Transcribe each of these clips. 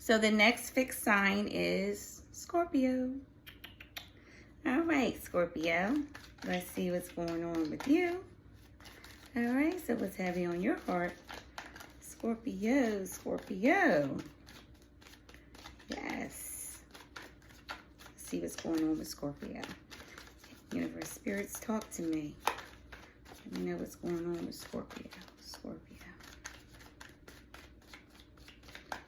So the next fixed sign is Scorpio. All right, Scorpio. Let's see what's going on with you. All right, so what's heavy on your heart? Scorpio, Scorpio. Yes. Let's see what's going on with Scorpio. Universe, spirits, talk to me. Let me know what's going on with Scorpio. Scorpio.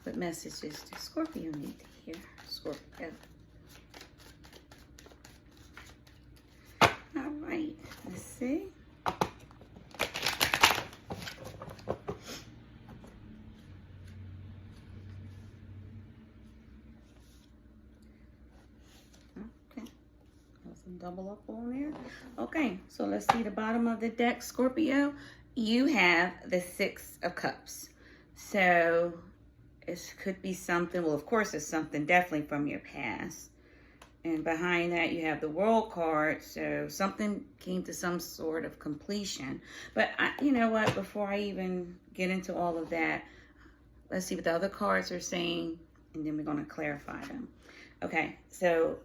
What messages does Scorpio need to hear? Scorpio. All right, let's see. Okay, some double up on there. Okay, so let's see the bottom of the deck, Scorpio. You have the Six of Cups. So it could be something, well, of course, it's something definitely from your past. And behind that, you have the World card. So something came to some sort of completion. But you know what? Before I even get into all of that, let's see what the other cards are saying. And then we're going to clarify them. Okay. So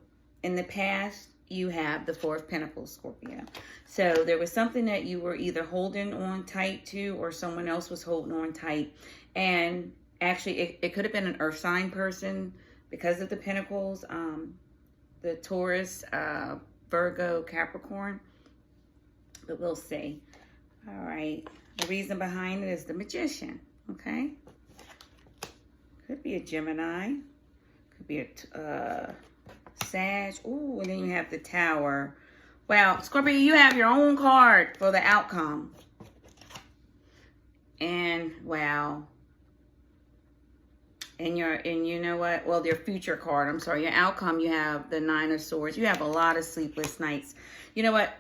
in the past, you have the Four of Pentacles, Scorpio. So there was something that you were either holding on tight to or someone else was holding on tight. And actually, it could have been an earth sign person because of the Pentacles. The Taurus, Virgo, Capricorn, but we'll see. All right. The reason behind it is the Magician, okay? Could be a Gemini. Could be a Sag. Ooh, and then you have the Tower. Wow, Scorpio, you have your own card for the outcome. And, wow. And you know what? Well, your future card. I'm sorry. Your outcome, you have the Nine of Swords. You have a lot of sleepless nights. You know what,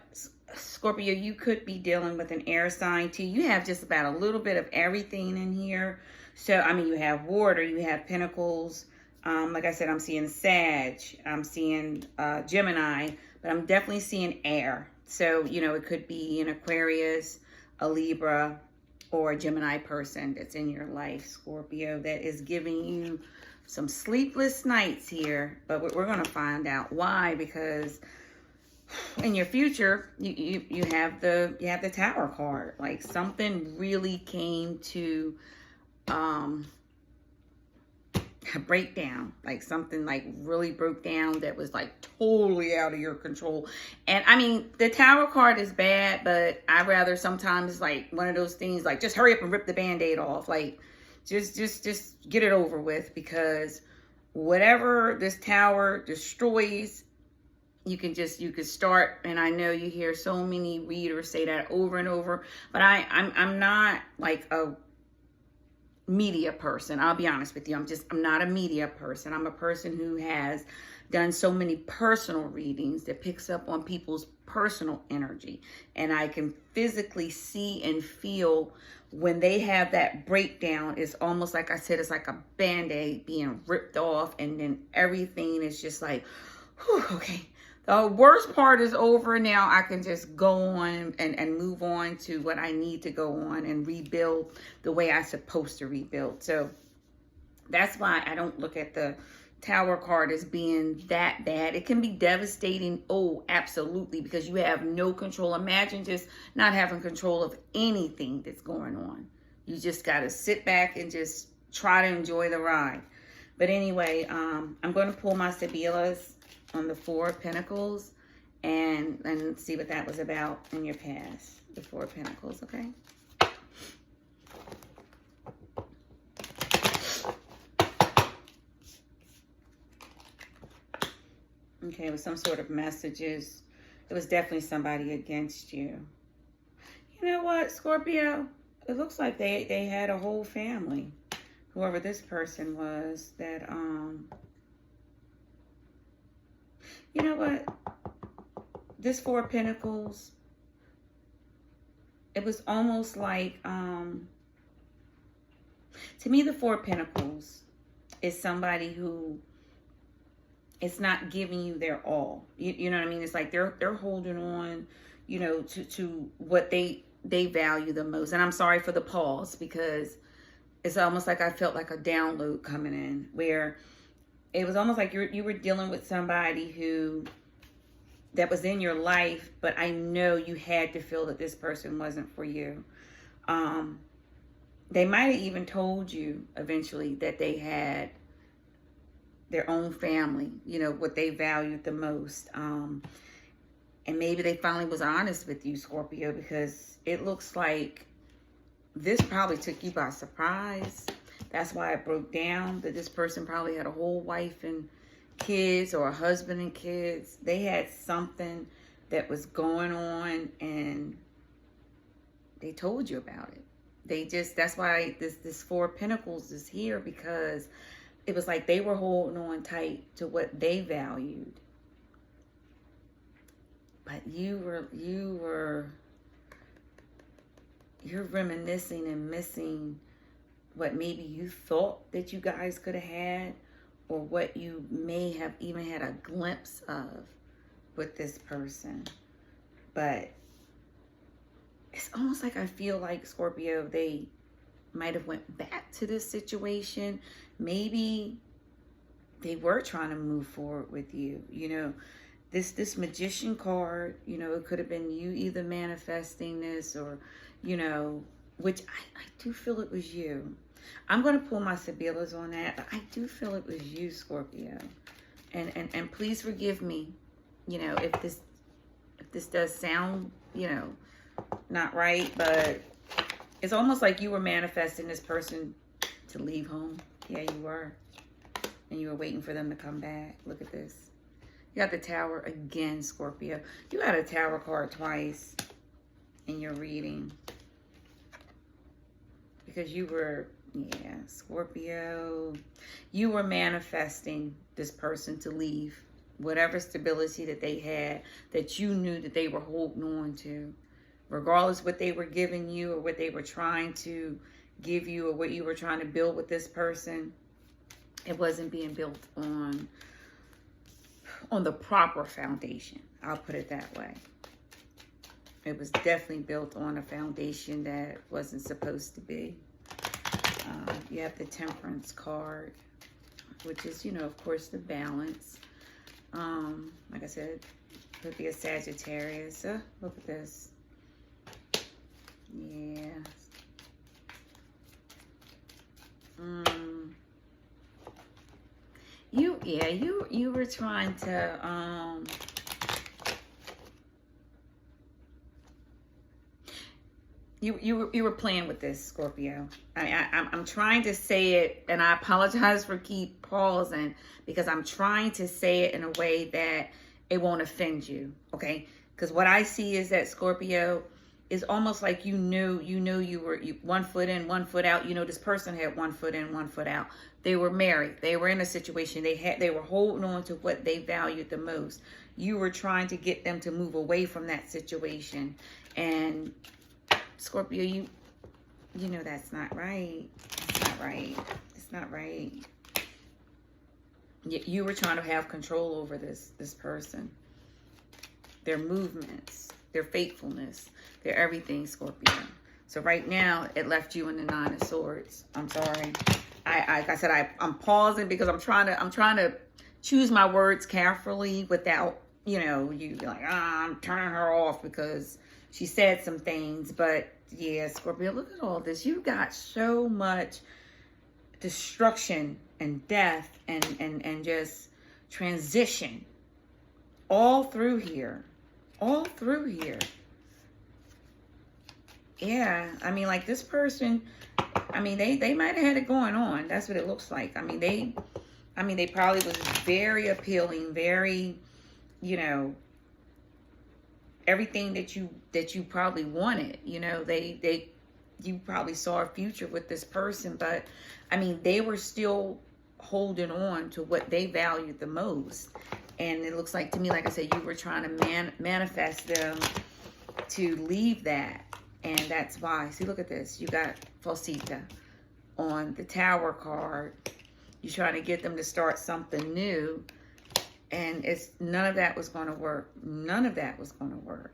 Scorpio, you could be dealing with an air sign too. You have just about a little bit of everything in here. So, I mean, you have water, you have Pentacles. Like I said, I'm seeing Sag. I'm seeing Gemini, but I'm definitely seeing air. So, you know, it could be an Aquarius, a Libra, or a Gemini person that's in your life, Scorpio, that is giving you some sleepless nights here. But we're going to find out why, because in your future, you have the Tower card. Like something really came to a breakdown, like something like really broke down that was like totally out of your control. And I mean, the Tower card is bad, but I rather sometimes like one of those things like just hurry up and rip the band-aid off. Like just get it over with, because whatever this Tower destroys, you can start. And I know you hear so many readers say that over and over, but I'm not like a media person. I'll be honest with you. I'm not a media person. I'm a person who has done so many personal readings that picks up on people's personal energy. And I can physically see and feel when they have that breakdown. It's almost like I said, it's like a band-aid being ripped off, and then everything is just like, whew, okay. The worst part is over. Now I can just go on and move on to what I need to go on and rebuild the way I'm supposed to rebuild. So that's why I don't look at the Tower card as being that bad. It can be devastating. Oh, absolutely, because you have no control. Imagine just not having control of anything that's going on. You just got to sit back and just try to enjoy the ride. But anyway, I'm going to pull my Sibilas on the Four of Pentacles and see what that was about in your past. The Four of Pentacles, okay? Okay, it was some sort of messages. It was definitely somebody against you. You know what, Scorpio? It looks like they had a whole family. Whoever this person was that, you know what? This Four of Pentacles, it was almost like, to me, the Four of Pentacles is somebody who is not giving you their all. You know what I mean? It's like they're holding on, you know, to what they value the most. And I'm sorry for the pause, because it's almost like I felt like a download coming in, where it was almost like you were dealing with somebody who that was in your life, but I know you had to feel that this person wasn't for you. They might have even told you eventually that they had their own family, you know, what they valued the most. And maybe they finally was honest with you, Scorpio, because it looks like this probably took you by surprise. That's why it broke down, that this person probably had a whole wife and kids, or a husband and kids. They had something that was going on, and they told you about it. That's why this Four of Pentacles is here, because it was like they were holding on tight to what they valued. But you're reminiscing and missing what maybe you thought that you guys could have had, or what you may have even had a glimpse of with this person. But it's almost like I feel like, Scorpio, they might have went back to this situation. Maybe they were trying to move forward with you. You know, this Magician card, you know, it could have been you either manifesting this, or, you know, which I do feel it was you. I'm going to pull my Sibyllus on that, but I do feel it was you, Scorpio. And please forgive me, you know, if this does sound, you know, not right, but it's almost like you were manifesting this person to leave home. Yeah, you were. And you were waiting for them to come back. Look at this. You got the Tower again, Scorpio. You got a Tower card twice in your reading. Because you were, yeah, Scorpio, you were manifesting this person to leave whatever stability that they had, that you knew that they were holding on to. Regardless what they were giving you, or what they were trying to give you, or what you were trying to build with this person, it wasn't being built on the proper foundation. I'll put it that way. It was definitely built on a foundation that wasn't supposed to be. You have the Temperance card, which is, you know, of course, the balance. Like I said, could be a Sagittarius. Look at this. Yeah. You were trying to you were playing with this, Scorpio. I'm trying to say it, and I apologize for keep pausing, because I'm trying to say it in a way that it won't offend you, okay? Because what I see is that, Scorpio, is almost like you knew you were 1 foot in, 1 foot out. You know, this person had 1 foot in, 1 foot out. They were married. They were in a situation. They were holding on to what they valued the most. You were trying to get them to move away from that situation. And Scorpio, you know that's not right. It's not right. It's not right. You were trying to have control over this person. Their movements, their faithfulness, their everything, Scorpio. So right now, it left you in the Nine of Swords. I'm sorry. Like I said, I'm pausing because I'm trying to choose my words carefully without, you know, you like, I'm turning her off because she said some things. But yeah, Scorpio, look at all this. You got so much destruction and death and just transition all through here. All through here. Yeah, I mean, like this person, I mean, they might have had it going on. That's what it looks like. I mean, they probably was very appealing, very, you know, everything that you probably wanted. You know, you probably saw a future with this person, but I mean, they were still holding on to what they valued the most. And it looks like to me, like I said, you were trying to manifest them to leave that. And that's why. See, look at this. You got Falsita on the Tower card. You're trying to get them to start something new. And none of that was going to work. None of that was going to work.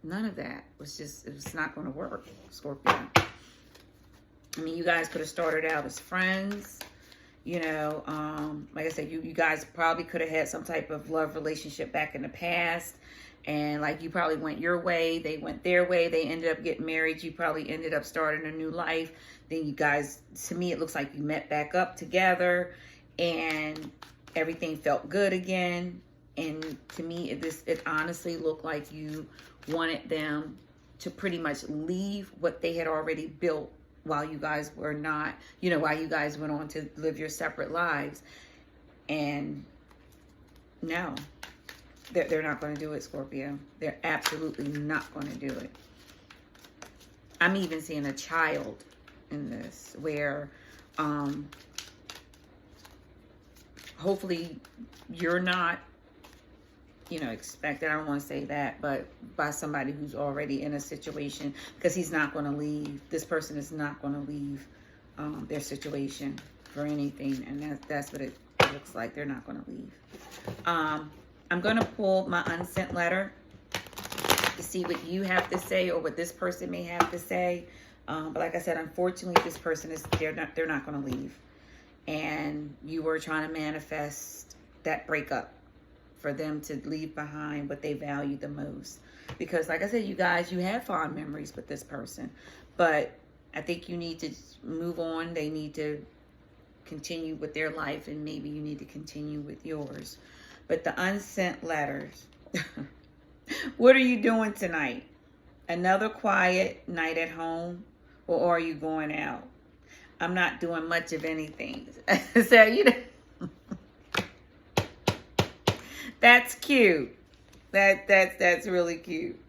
None of that was it was not going to work, Scorpio. I mean, you guys could have started out as friends. You know, like I said, you guys probably could have had some type of love relationship back in the past. And like you probably went your way, they went their way, they ended up getting married, you probably ended up starting a new life. Then you guys, to me, it looks like you met back up together and everything felt good again. And to me, it honestly looked like you wanted them to pretty much leave what they had already built while you guys were not, you know, while you guys went on to live your separate lives. And no, they're not going to do it, Scorpio. They're absolutely not going to do it. I'm even seeing a child in this where hopefully you're not, you know, expected, I don't want to say that, but by somebody who's already in a situation, because he's not going to leave. This person is not going to leave their situation for anything, and that's what it looks like. They're not going to leave. I'm going to pull my unsent letter to see what you have to say or what this person may have to say. But like I said, unfortunately, this person they're not going to leave, and you were trying to manifest that breakup for them to leave behind what they value the most. Because like I said, you guys, you have fond memories with this person, but I think you need to move on. They need to continue with their life, and maybe you need to continue with yours. But the unsent letters, what are you doing tonight? Another quiet night at home, or are you going out? I'm not doing much of anything. So, you know, that's cute. That's really cute.